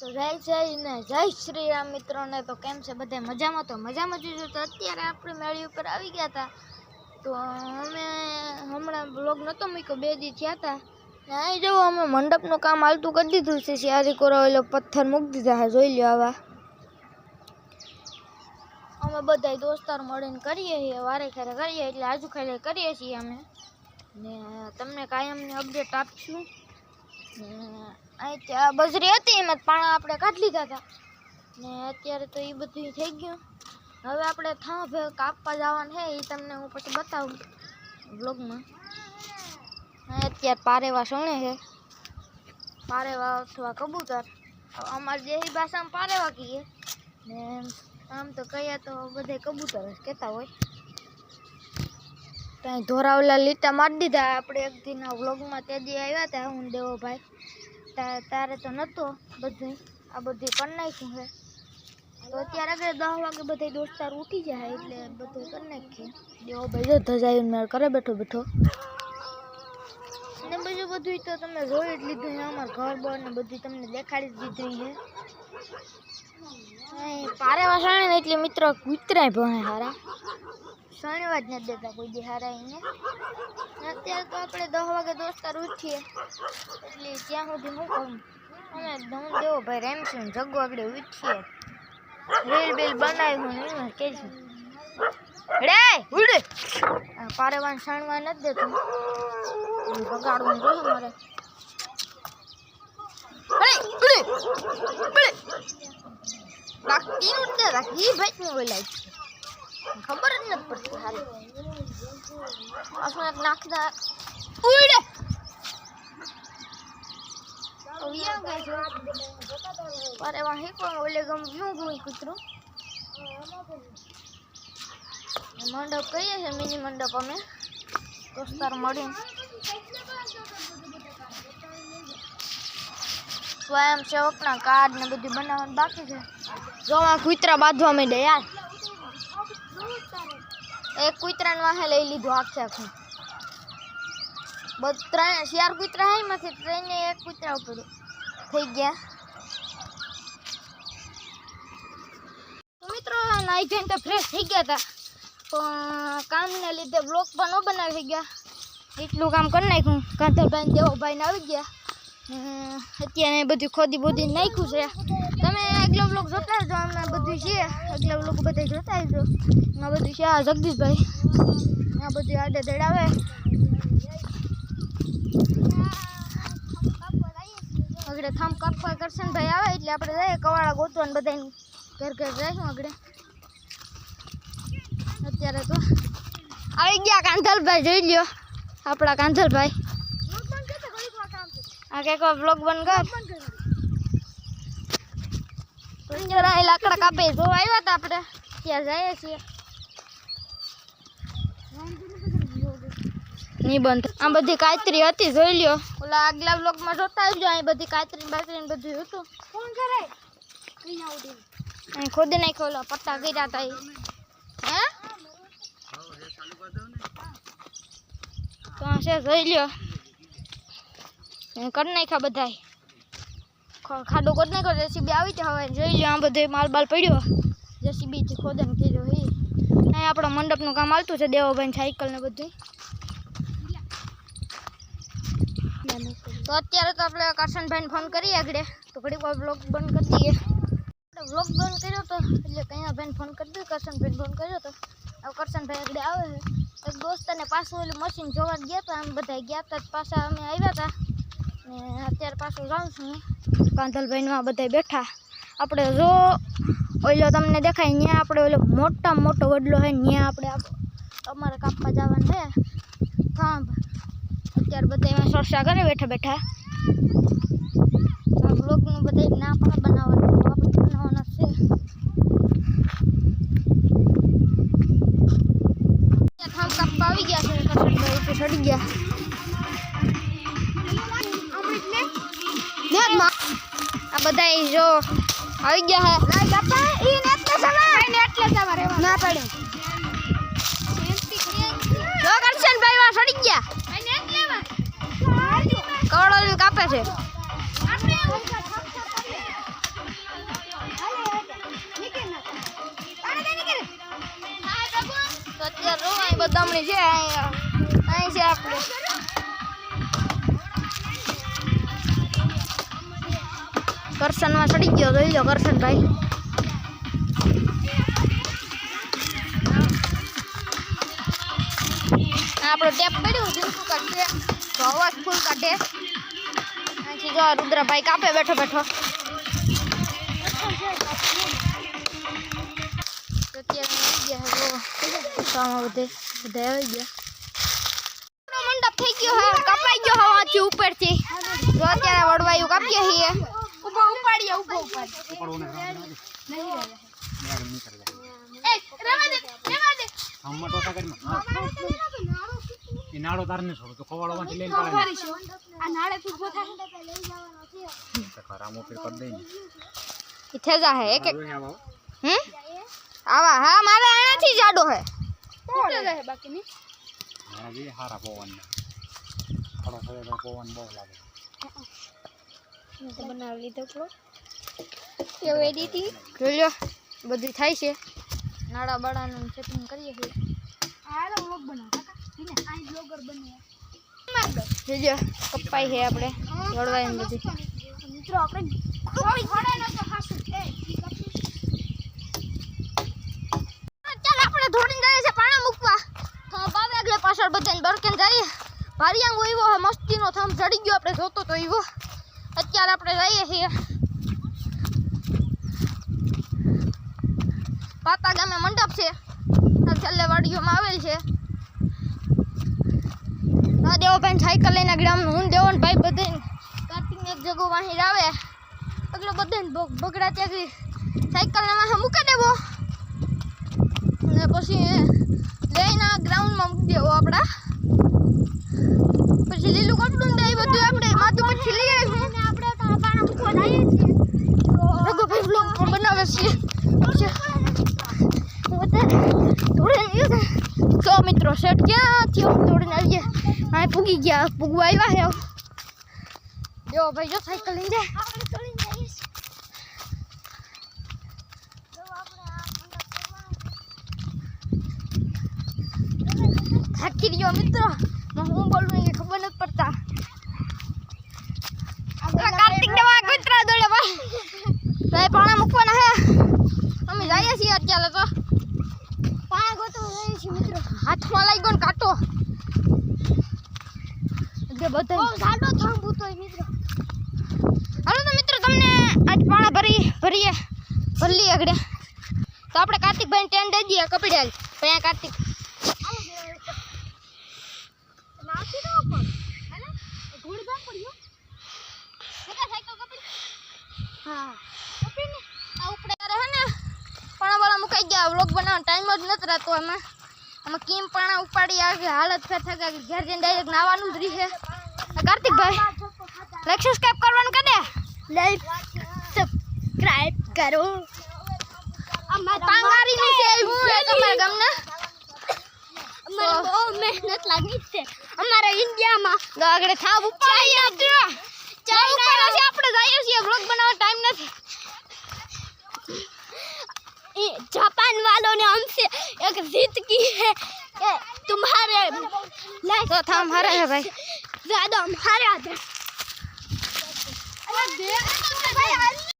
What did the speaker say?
તો જય શ્રી રામ મિત્રોને। તો કેમ છે બધા મજામાં? તો મજામાં જ તો અત્યારે આપણે મેળી ઉપર આવી ગયા હતા। તો અમે હમણાં બ્લોગ નહોતો મૂક્યો, 2 દી થયા હતા ને અહીં જો અમે મંડપનું કામ હાલતું કરી દીધું છે। સિયારી કોરાવેલો પથ્થર મૂકી દીધા છે, જોઈ લો આવા। અમે બધા દોસ્તાર મળીને કરીએ છીએ, વારે ખેરે કરીએ એટલે આજુ ખેરે કરીએ છીએ અમે ને તમને કાયમની અપડેટ આપશું। અહીં ત્યાં બજરી હતી એમાં પાણા આપણે કાઢી લીધા હતા ને અત્યારે તો એ બધું થઈ ગયું। હવે આપણે થાંભ કાપવા જવાનું છે, એ તમને હું પછી બતાવું બ્લોગમાં। અત્યારે પારેવા સણે છે, પારેવા અથવા કબૂતર, અમારી દેહી ભાષામાં પારેવા કહીએ ને આમ તો કહીએ તો બધા કબૂતર જ કહેતા હોય। ત્યાં ધોરાવલા લીટા મારી દીધા આપણે એક દીના વ્લોગમાં, તે દી આવ્યા હતા હું દેવોભાઈ, તારે તો નહોતો બધું આ બધું કરી નાખ્યું છે। તો અત્યારે આગળ 10 વાગે બધા દોસ્તાર ઉઠી જાય એટલે બધું કરી નાખીએ। દેવોભાઈ તો ધજાઈને મેળ કરે બેઠો બેઠો ને બીજું બધું તો તમે જોઈ જ લીધું છે, અમારું ઘર બર ને બધું તમને દેખાડી જ દીધું છે। પારેવા શણે ને એટલે મિત્રો કૂતરાય ભણે હારા, શણવા જ નથી દેતા કોઈ દી હારા અહીંયા। અત્યારે તો આપણે 10 વાગે દોસ્તાર ઉઠીએ એટલે ત્યાં સુધી શું કરું, અમે હું દેવો ભાઈ રેમશું ને જગ્ગો આગળ ઉઠીએ, રીલ બીલ બનાવ્યું ને એમાં કહીશું રે ઉડે પારેવાન શણવા નથી દેતું, બગાડવું જોઈએ મારે। બાકી ઉડે રાખી ભાઈ ને બોલાય ખબર જ નથી પડતી હારી આસમાં નાખતા ઉડે વિયા ગઈ છે। અરે વાહ પણ ઓલે ગમ વ્યૂ ગઈ કૂતરું મંડપ કહીએ છે, મિની મંડપ અમે દોસ્તાર મળીને સ્વયંસેવકના કાર્ડ ને બધું બનાવવાનું બાકી છે। જો આ કૂતરા બાંધવા માંડે યાર, એક કૂતરાને વાહે લઈ લીધું આખે આખું, 4 કૂતરા હે એમાંથી 3 ને 1 કૂતરા ઉપર થઈ ગયા। તો મિત્રો નાઈ ધોઈને તો ફ્રેશ થઈ ગયા હતા પણ કામને લીધે બ્લોગ પણ ન બનાવી ગયા, એટલું કામ કરી નાખ્યું। કાંધલભાઈ દેવોભાઈને આવી ગયા, અત્યારે બધું ખોદી બોદી નાખ્યું છે। તમે આગલો બ્લોગ જોતા આવજો, આમાં બધું છે આગલો બ્લોગ બધા જોતા આવજો, એમાં બધું છે। આ જગદીશભાઈ આ બધું આડે દડાવે, આગળ થામ કાપવા કરશનભાઈ આવે એટલે આપણે જઈએ કવાળા ગોતવાને બધાને ઘર ઘર જઈશું આગળ। અત્યારે તો આવી ગયા કાંધલભાઈ, જોઈ લ્યો આપણા કાંધલભાઈ। આ કંઈક બ્લોગ બંધ કર, જરા લાકડા કાપે જો આવ્યા હતા આપણે ત્યાં જઈએ છીએ નહીં બંધ। આ બધી કાતરી હતી જોઈ લ્યો, ઓલા આગલા બ્લોગમાં જોતા આવજો, અહીં બધી કાતરી બાતરી બધું હતું। ફોન કરે અહીં ખોદી નાખ્યો, ઓલા પટ્ટા કર્યા હતા હે તો આ છે જોઈ લ્યો, કરી નાખ્યા બધા ખાડો કરી નાખ્યો। જેસીબી આવી છે હવે જોઈ લ્યો, આ બધો માલ બાલ પડ્યો જેસીબીથી ખોદન કર્યો એ। અહીં આપણા મંડપનું કામ હાલતું છે, દેવોભાઈ સાયકલ ને બધું। તો અત્યારે તો આપણે કરશનભાઈને ફોન કરીએ આગળ, તો ઘડીક વાર બ્લોગ બંધ કરી દઈએ। બ્લોગ બંધ કર્યો તો એટલે કયા ભાઈને ફોન કરી દઈએ, કરશનભાઈને ફોન કર્યો તો હવે કરશનભાઈ આગળ આવે છે। એક દોસ્તને પાછું ઓલું મશીન જોવા ગયા હતા, આમ બધા ગયા હતા પાછા અમે આવ્યા હતા ને અત્યારે પાછું જાઉં છું કાંધલભાઈનું આ બધા બેઠા। આપણે જો ઓલો તમને દેખાય ત્યાં આપણે ઓલો મોટામાં મોટો વડલો હોય ત્યાં આપણે અમારે કાપવા જવાનું છે થાંભ। અત્યારે બધા એમાં ચર્ચા કરે બેઠા બેઠા, આ બ્લોગનું બધા ના પણ બનાવવાનું આપણે બનાવવાના છે। થાંભ કાપવા આવી ગયા છે, કરશનભાઈ ઉપર ચડી ગયા। આ બધા જો આવી ગયા હે ના પડે જો કરશનભાઈ વા ચડી ગયા, કવડો કાપે છે। ગોદામણી છે અહીં છે આપણે કરશનમાં ચડી ગયો જોઈ લો કરશનભાઈ આપણો ટેપ પડ્યું જીવતું કાઢશે તો અવાજ ફૂલ કાઢે અહીંથી જો રુદ્રભાઈ કાપે બેઠો બેઠો મંડપ થઈ ગયો હે કપાઈ ગયો હવાથી ઉપરથી જો અત્યારે વડવાયું કાપીએ છીએ ઉપાડીએ નાળો તારને છોડો તો ખવાડો માંથી લઈને પાડે આ નાળે ફૂટવો થાય ખરા મોપીર કરી દઈને ઇથે જા હે એક આવા હા મારા આનાથી જાડો હે ઇથે જા હે બાકી ની મારા જે હારા પવન થોડો થોડો પવન બહુ લાગે મેં તો બનાવી લીધો પ્લો કેવું એડીથી જોઈ લો બધું થાય છે નાડા બાડાનું સેટિંગ કરીએ છીએ આ વ્લોગ બનાવ કાકા આ બ્લોગર બને જોજો કપાઈ છે આપણે વળવાય બધું મિત્રો આપણે કોઈ ઘોડે ન તો ખાસું ચાલ આપણે ધોડીને જઈએ છે પાણા મૂકવા તો બાવે આગળ પાછળ બધાને બરકેન જઈએ ભારિયાંગો એવો મસ્તીનો થમ ચડી ગયો આપણે જોતો તો એવો અત્યારે આપણે જઈએ છીએ પાતા ગામે મંડપ છે છેલ્લે વાડીઓમાં આવેલ છે દેવભાઈ સાયકલ લઈને ગ્રામનું હું દેવન ભાઈ બધે કાર્તિકને એક જગો વાહી આવે એટલે બધે બગડા ત્યાંથી સાયકલને માથે મૂકી દેવો અને પછી લઈને ગ્રાઉન્ડમાં મૂકી દેવો આપણા પછી લીલું કપડું ને એ બધું આપણે માથું પછી લઈ આવીએ આપણે પાણા મૂકવા જઈએ છીએ જગો ભાઈ બ્લોગ પણ બનાવે છે તો મિત્રો શર્ટ ક્યાં થયો દોડીને આવીએ હા પૂગી ગયા પૂગવા આવ્યા હે જો ભાઈ જો સાયકલ લઈને જાય થાકી રહ્યો મિત્રો હું બોલું એ ખબર નથી પડતા કાર્તિક દેવા કૂતરા દોડે ભાઈ ભાઈ પાણા મૂકવાના હે અમે જઈએ છીએ અત્યારે તો પાણા ગોતવા જઈએ છીએ મિત્રો હાથમાં લાગી ગયો ને કાંટો બધા જાડો થાંભું તો મિત્રો હાલો તો મિત્રો તમને આજ પાણા ભરીએ આગળ તો આપણે કાર્તિકભાઈને ટેન દઈ દઈએ કપડ્યા અહીંયા કાર્તિક નાખી દો પણ હેને ઘોડી બાર પડ્યો સાયકલ કપડી હા કપડીને આ ઉપડે રહે ને પાણા વાળા મુકાઈ ગયા વ્લોગ બનાવવાનો ટાઈમ જ નથી રહેતો એમાં કેમ પાણા ઉપાડી આવી હાલત ફેર થઈ ગઈ ઘેર જઈને ડાયરેક્ટ નાવાનું જ રહી છે કાર્તિકભાઈ લાઈક સબસ્ક્રાઇબ કરવાનું કહે લાઈક સબસ્ક્રાઇબ કરો પાંગારી ની છે હું તમારા ગામના અમારે બહુ મહેનત લાગી છે અમારા ઇન્ડિયામાં આગળ થાવ ઉપાડી આપજો ચાલ ઉપર છે આપણે જઈએ છીએ વ્લોગ બનાવવાનો ટાઈમ નથી जापान वालों ने हमसे एक जिद की है कि तुम्हारे लाइक तो था हमारा है भाई ज्यादा हमारे आते